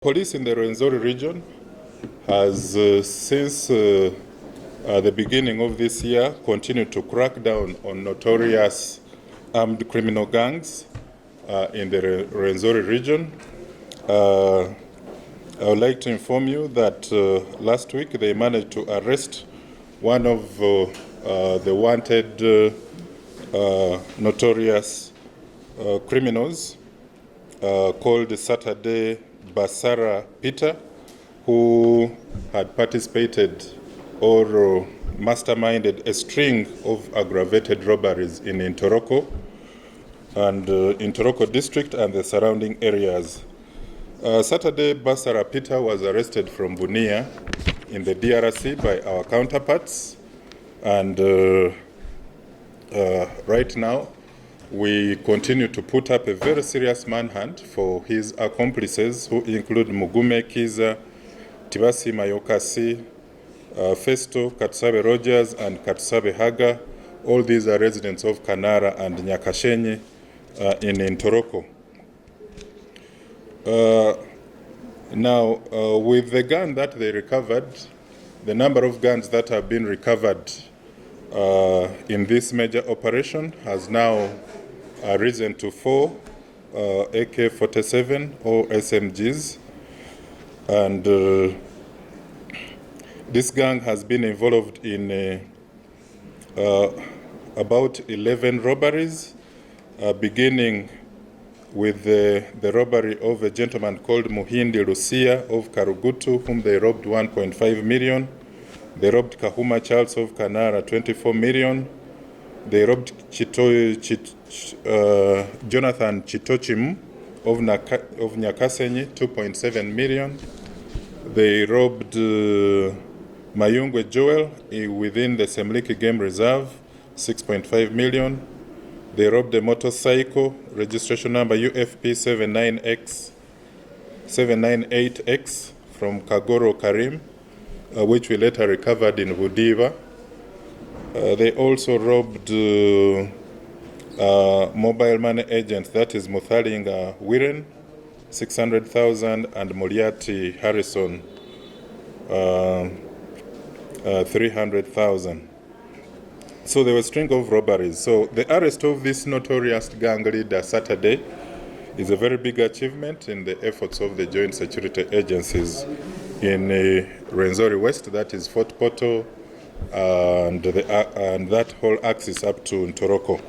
Police in the Rwenzori region has, since the beginning of this year, continued to crack down on notorious armed criminal gangs in the Rwenzori region. I would like to inform you that last week they managed to arrest one of the wanted notorious criminals called Saturday Barasa Peter, who had participated or masterminded a string of aggravated robberies in Ntoroko and Ntoroko district and the surrounding areas. Saturday Barasa Peter was arrested from Bunia in the DRC by our counterparts, and right now we continue to put up a very serious manhunt for his accomplices, who include Mugume, Kiiza, Tibasiima Yokasi, Festo, Katusabe and Katusabe Haga. All these are residents of Kanara and Nyakasenyi in Ntoroko. Now, with the gun that they recovered, the number of guns that have been recovered in this major operation has now risen to 4 AK-47 or SMGs, and this gang has been involved in about 11 robberies, beginning with the robbery of a gentleman called Muhindi Lucia of Karugutu, whom they robbed 1.5 million. They robbed Kahuma Charles of Kanara 24 million. They robbed Jonathan Chitochim of Nyakasenyi 2.7 million. They robbed Mayungwe Joel within the Semliki Game Reserve 6.5 million. They robbed a motorcycle, registration number UFP 798X from Kagoro Karim, which we later recovered in Vudiva. They also robbed mobile money agents, that is Muthalinga Wiren, 600,000, and Moriati Harrison, 300,000. So there were a string of robberies. So the arrest of this notorious gang leader Saturday is a very big achievement in the efforts of the Joint Security Agencies in Rwenzori West, that is Fortportal, and that whole axis up to Ntoroko.